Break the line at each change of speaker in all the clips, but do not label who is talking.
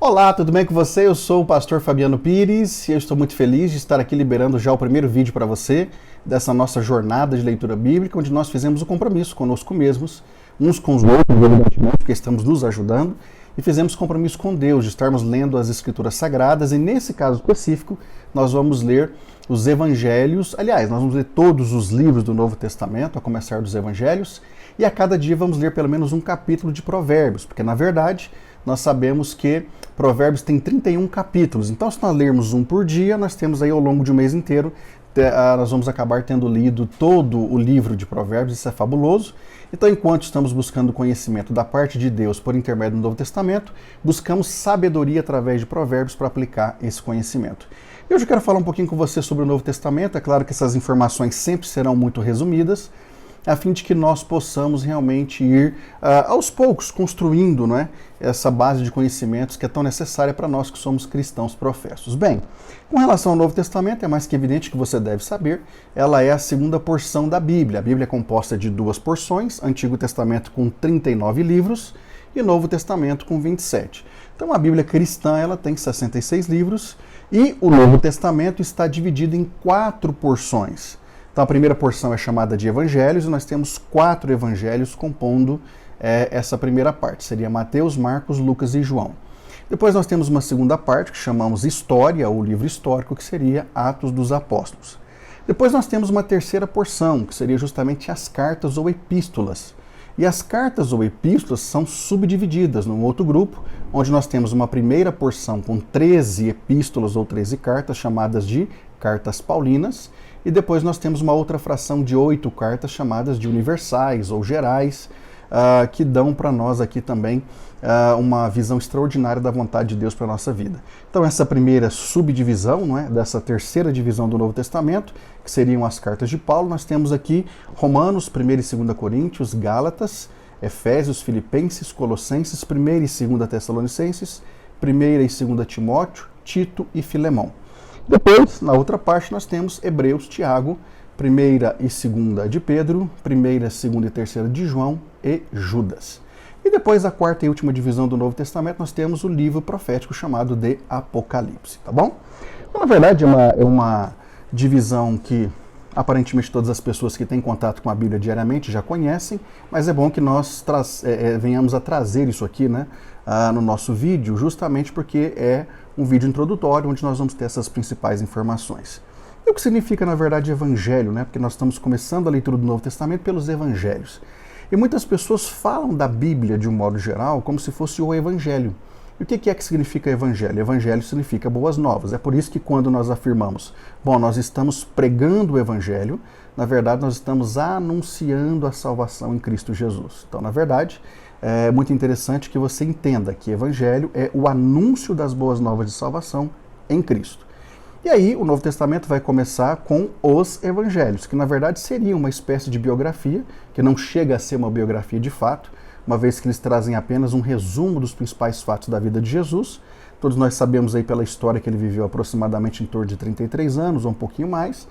Olá, tudo bem com você? Eu sou o pastor Fabiano Pires e eu estou muito feliz de estar aqui liberando já o primeiro vídeo para você dessa nossa jornada de leitura bíblica, onde nós fizemos o compromisso conosco mesmos, uns com os outros, evidentemente, porque estamos nos ajudando, e fizemos compromisso com Deus de estarmos lendo as Escrituras Sagradas, e nesse caso específico, nós vamos ler os Evangelhos, aliás, nós vamos ler todos os livros do Novo Testamento, a começar dos Evangelhos, e a cada dia vamos ler pelo menos um capítulo de Provérbios, porque na verdade nós sabemos que Provérbios tem 31 capítulos, então se nós lermos um por dia, nós temos aí ao longo de um mês inteiro, nós vamos acabar tendo lido todo o livro de Provérbios, isso é fabuloso. Então, enquanto estamos buscando conhecimento da parte de Deus por intermédio do Novo Testamento, buscamos sabedoria através de Provérbios para aplicar esse conhecimento. E hoje eu quero falar um pouquinho com você sobre o Novo Testamento. É claro que essas informações sempre serão muito resumidas, a fim de que nós possamos realmente ir aos poucos construindo, não é, essa base de conhecimentos que é tão necessária para nós que somos cristãos professos. Bem, com relação ao Novo Testamento, é mais que evidente que você deve saber, ela é a segunda porção da Bíblia. A Bíblia é composta de duas porções, Antigo Testamento com 39 livros e Novo Testamento com 27. Então a Bíblia cristã ela tem 66 livros e o Novo Testamento está dividido em 4 porções. Então a primeira porção é chamada de Evangelhos e nós temos 4 evangelhos compondo essa primeira parte. Seria Mateus, Marcos, Lucas e João. Depois nós temos uma segunda parte que chamamos História, ou livro histórico, que seria Atos dos Apóstolos. Depois nós temos uma terceira porção, que seria justamente as cartas ou epístolas. E as cartas ou epístolas são subdivididas num outro grupo, onde nós temos uma primeira porção com 13 epístolas ou 13 cartas, chamadas de cartas paulinas, e depois nós temos uma outra fração de 8 cartas chamadas de universais ou gerais, que dão para nós aqui também uma visão extraordinária da vontade de Deus para a nossa vida. Então essa primeira subdivisão, não é, dessa terceira divisão do Novo Testamento, que seriam as cartas de Paulo, nós temos aqui Romanos, 1 e 2 Coríntios, Gálatas, Efésios, Filipenses, Colossenses, 1 e 2 Tessalonicenses, 1 e 2 Timóteo, Tito e Filemão. Depois, na outra parte, nós temos Hebreus, Tiago, 1ª e 2ª de Pedro, 1ª, 2ª e 3ª de João e Judas. E depois, a quarta e última divisão do Novo Testamento, nós temos o livro profético chamado de Apocalipse, tá bom? Então, na verdade, é uma divisão que aparentemente todas as pessoas que têm contato com a Bíblia diariamente já conhecem, mas é bom que nós venhamos a trazer isso aqui, né, no nosso vídeo, justamente porque é um vídeo introdutório onde nós vamos ter essas principais informações. E o que significa, na verdade, evangelho, né? Porque nós estamos começando a leitura do Novo Testamento pelos evangelhos. E muitas pessoas falam da Bíblia, de um modo geral, como se fosse o evangelho. E o que significa evangelho? Evangelho significa boas novas. É por isso que quando nós afirmamos, bom, nós estamos pregando o evangelho, na verdade nós estamos anunciando a salvação em Cristo Jesus. Então, na verdade, é muito interessante que você entenda que evangelho é o anúncio das boas novas de salvação em Cristo. E aí o Novo Testamento vai começar com os evangelhos, que na verdade seria uma espécie de biografia, que não chega a ser uma biografia de fato, uma vez que eles trazem apenas um resumo dos principais fatos da vida de Jesus. Todos nós sabemos aí pela história que ele viveu aproximadamente em torno de 33 anos, ou um pouquinho mais.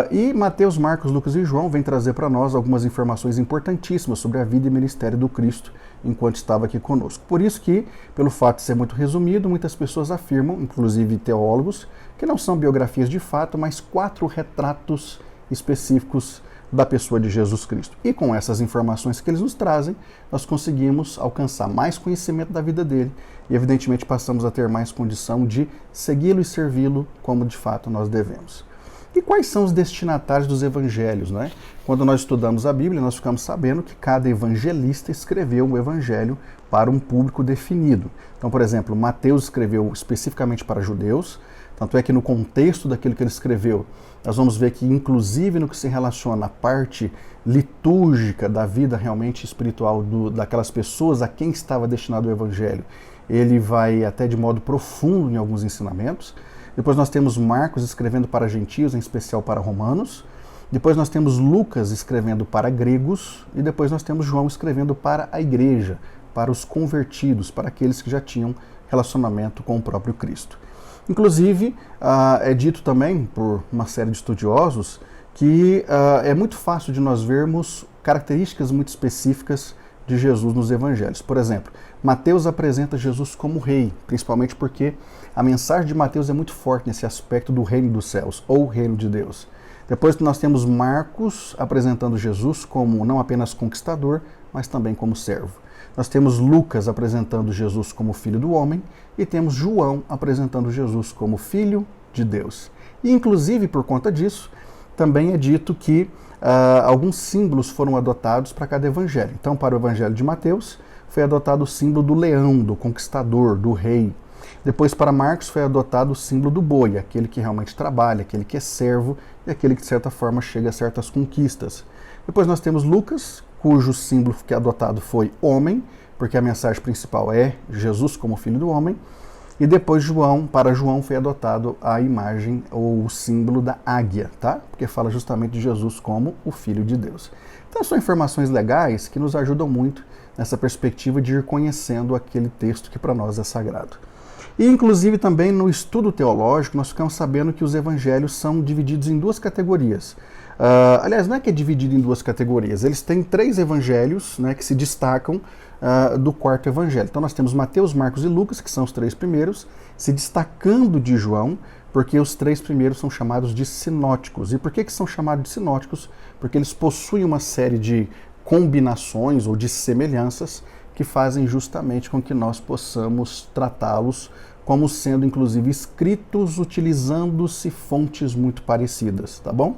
E Mateus, Marcos, Lucas e João vêm trazer para nós algumas informações importantíssimas sobre a vida e ministério do Cristo enquanto estava aqui conosco. Por isso que, pelo fato de ser muito resumido, muitas pessoas afirmam, inclusive teólogos, que não são biografias de fato, mas 4 retratos específicos da pessoa de Jesus Cristo. E com essas informações que eles nos trazem, nós conseguimos alcançar mais conhecimento da vida dele e, evidentemente, passamos a ter mais condição de segui-lo e servi-lo como de fato nós devemos. E quais são os destinatários dos evangelhos, né? Quando nós estudamos a Bíblia, nós ficamos sabendo que cada evangelista escreveu um evangelho para um público definido. Então, por exemplo, Mateus escreveu especificamente para judeus, tanto é que no contexto daquilo que ele escreveu, nós vamos ver que, inclusive no que se relaciona à parte litúrgica da vida realmente espiritual daquelas pessoas a quem estava destinado o evangelho, ele vai até de modo profundo em alguns ensinamentos. Depois nós temos Marcos escrevendo para gentios, em especial para romanos. Depois nós temos Lucas escrevendo para gregos. E depois nós temos João escrevendo para a igreja, para os convertidos, para aqueles que já tinham relacionamento com o próprio Cristo. Inclusive, é dito também por uma série de estudiosos que é muito fácil de nós vermos características muito específicas de Jesus nos evangelhos. Por exemplo, Mateus apresenta Jesus como rei, principalmente porque a mensagem de Mateus é muito forte nesse aspecto do reino dos céus, ou reino de Deus. Depois nós temos Marcos apresentando Jesus como não apenas conquistador, mas também como servo. Nós temos Lucas apresentando Jesus como filho do homem e temos João apresentando Jesus como filho de Deus. E inclusive por conta disso, também é dito que alguns símbolos foram adotados para cada evangelho. Então, para o evangelho de Mateus, foi adotado o símbolo do leão, do conquistador, do rei. Depois, para Marcos, foi adotado o símbolo do boi, aquele que realmente trabalha, aquele que é servo e aquele que, de certa forma, chega a certas conquistas. Depois nós temos Lucas, cujo símbolo que é adotado foi homem, porque a mensagem principal é Jesus como filho do homem. E depois para João foi adotado a imagem ou o símbolo da águia, tá? Porque fala justamente de Jesus como o Filho de Deus. Então são informações legais que nos ajudam muito nessa perspectiva de ir conhecendo aquele texto que para nós é sagrado. E inclusive também no estudo teológico nós ficamos sabendo que os evangelhos são divididos em duas categorias. Aliás, não é que é dividido em duas categorias, eles têm 3 evangelhos, né, que se destacam do quarto evangelho. Então nós temos Mateus, Marcos e Lucas, que são os 3 primeiros, se destacando de João, porque os 3 primeiros são chamados de sinóticos. E por que são chamados de sinóticos? Porque eles possuem uma série de combinações ou de semelhanças que fazem justamente com que nós possamos tratá-los como sendo inclusive escritos utilizando-se fontes muito parecidas, tá bom?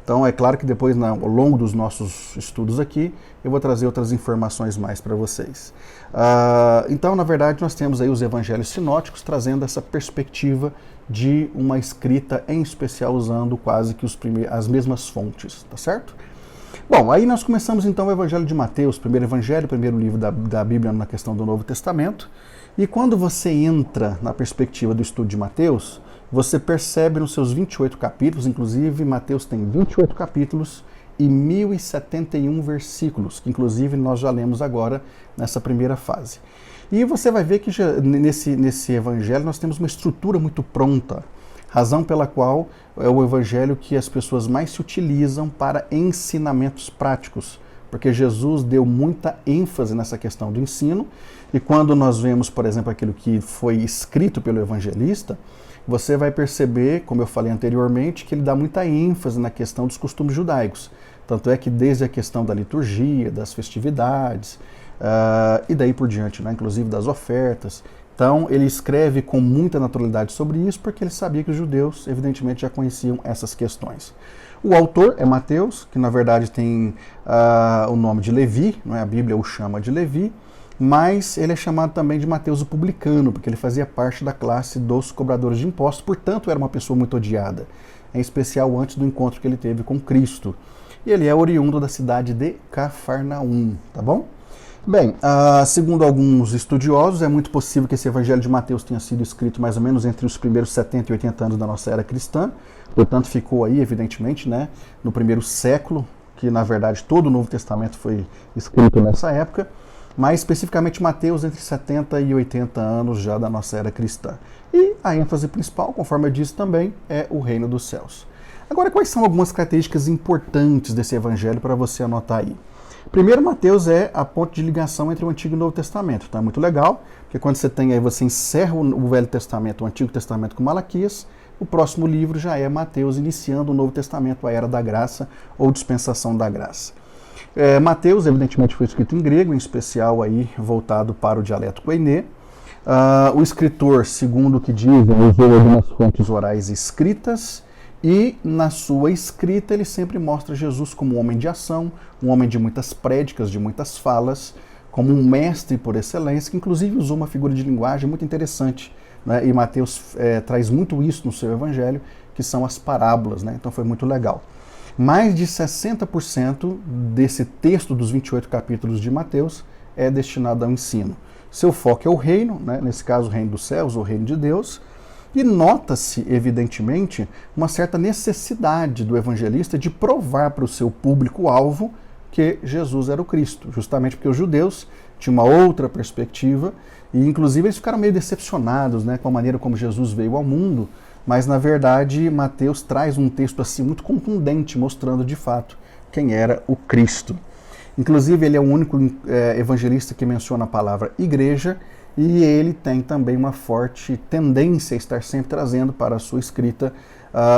Então é claro que depois, ao longo dos nossos estudos aqui, eu vou trazer outras informações mais para vocês. Então, na verdade, nós temos aí os evangelhos sinóticos trazendo essa perspectiva de uma escrita, em especial usando quase que as mesmas fontes, tá certo? Bom, aí nós começamos então o Evangelho de Mateus, primeiro evangelho, primeiro livro da Bíblia na questão do Novo Testamento. E quando você entra na perspectiva do estudo de Mateus, você percebe nos seus 28 capítulos, inclusive Mateus tem 28 capítulos e 1071 versículos, que inclusive nós já lemos agora nessa primeira fase. E você vai ver que nesse evangelho nós temos uma estrutura muito pronta, razão pela qual é o evangelho que as pessoas mais se utilizam para ensinamentos práticos, porque Jesus deu muita ênfase nessa questão do ensino, e quando nós vemos, por exemplo, aquilo que foi escrito pelo evangelista, você vai perceber, como eu falei anteriormente, que ele dá muita ênfase na questão dos costumes judaicos. Tanto é que desde a questão da liturgia, das festividades, e daí por diante, né, inclusive das ofertas. Então ele escreve com muita naturalidade sobre isso, porque ele sabia que os judeus, evidentemente, já conheciam essas questões. O autor é Mateus, que na verdade tem o nome de Levi, não é? A Bíblia o chama de Levi, mas ele é chamado também de Mateus o publicano, porque ele fazia parte da classe dos cobradores de impostos, portanto era uma pessoa muito odiada, em especial antes do encontro que ele teve com Cristo. E ele é oriundo da cidade de Cafarnaum, tá bom? Bem, segundo alguns estudiosos, é muito possível que esse Evangelho de Mateus tenha sido escrito mais ou menos entre os primeiros 70 e 80 anos da nossa era cristã, portanto ficou aí, evidentemente, né, no primeiro século, que na verdade todo o Novo Testamento foi escrito nessa época, mas especificamente Mateus entre 70 e 80 anos já da nossa era cristã. E a ênfase principal, conforme eu disse também, é o reino dos céus. Agora, quais são algumas características importantes desse evangelho para você anotar aí? Primeiro, Mateus é a ponte de ligação entre o Antigo e o Novo Testamento. Então é muito legal, porque quando você encerra o Velho Testamento, o Antigo Testamento com Malaquias, o próximo livro já é Mateus, iniciando o Novo Testamento, a Era da Graça ou Dispensação da Graça. Mateus, evidentemente, foi escrito em grego, em especial aí voltado para o dialeto koiné. O escritor, segundo o que dizem, usou algumas fontes orais escritas, e na sua escrita ele sempre mostra Jesus como um homem de ação, um homem de muitas prédicas, de muitas falas, como um mestre por excelência, que inclusive usou uma figura de linguagem muito interessante, né? E Mateus traz muito isso no seu evangelho, que são as parábolas, né? Então foi muito legal. Mais de 60% desse texto dos 28 capítulos de Mateus é destinado ao ensino. Seu foco é o reino, né? Nesse caso o reino dos céus, o reino de Deus, e nota-se, evidentemente, uma certa necessidade do evangelista de provar para o seu público-alvo que Jesus era o Cristo, justamente porque os judeus tinham uma outra perspectiva, e inclusive eles ficaram meio decepcionados, né, com a maneira como Jesus veio ao mundo, mas na verdade Mateus traz um texto assim muito contundente, mostrando de fato quem era o Cristo. Inclusive, ele é o único evangelista que menciona a palavra igreja, e ele tem também uma forte tendência a estar sempre trazendo para a sua escrita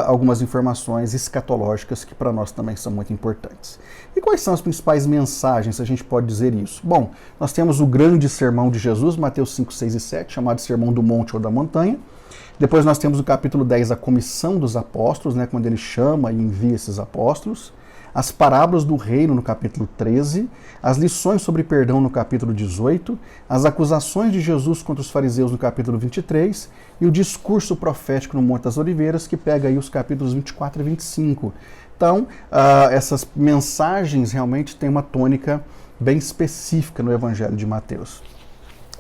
algumas informações escatológicas que para nós também são muito importantes. E quais são as principais mensagens, se a gente pode dizer isso? Bom, nós temos o grande sermão de Jesus, Mateus 5, 6 e 7, chamado Sermão do Monte ou da Montanha. Depois nós temos o capítulo 10, a comissão dos apóstolos, né, quando ele chama e envia esses apóstolos. As parábolas do reino no capítulo 13, as lições sobre perdão no capítulo 18, as acusações de Jesus contra os fariseus no capítulo 23 e o discurso profético no Monte das Oliveiras, que pega aí os capítulos 24 e 25. Então, essas mensagens realmente têm uma tônica bem específica no Evangelho de Mateus.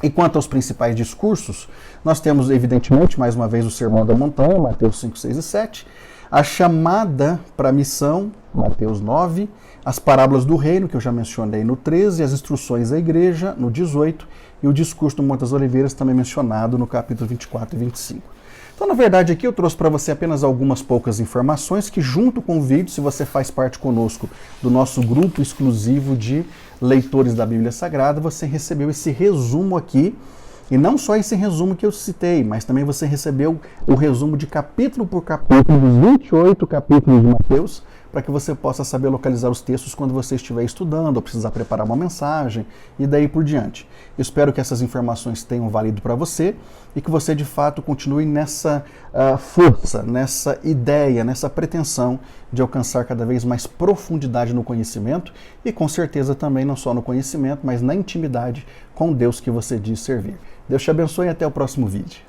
E quanto aos principais discursos, nós temos, evidentemente, mais uma vez, o Sermão da Montanha, Mateus 5, 6 e 7, a chamada para a missão, Mateus 9, as parábolas do reino, que eu já mencionei no 13, as instruções à igreja, no 18, e o discurso do Monte das Oliveiras, também mencionado no capítulo 24 e 25. Então, na verdade, aqui eu trouxe para você apenas algumas poucas informações que, junto com o vídeo, se você faz parte conosco do nosso grupo exclusivo de leitores da Bíblia Sagrada, você recebeu esse resumo aqui. E não só esse resumo que eu citei, mas também você recebeu o resumo de capítulo por capítulo dos 28 capítulos de Mateus, para que você possa saber localizar os textos quando você estiver estudando ou precisar preparar uma mensagem e daí por diante. Eu espero que essas informações tenham valido para você e que você de fato continue nessa força, nessa ideia, nessa pretensão de alcançar cada vez mais profundidade no conhecimento e com certeza também não só no conhecimento, mas na intimidade com Deus que você diz servir. Deus te abençoe e até o próximo vídeo.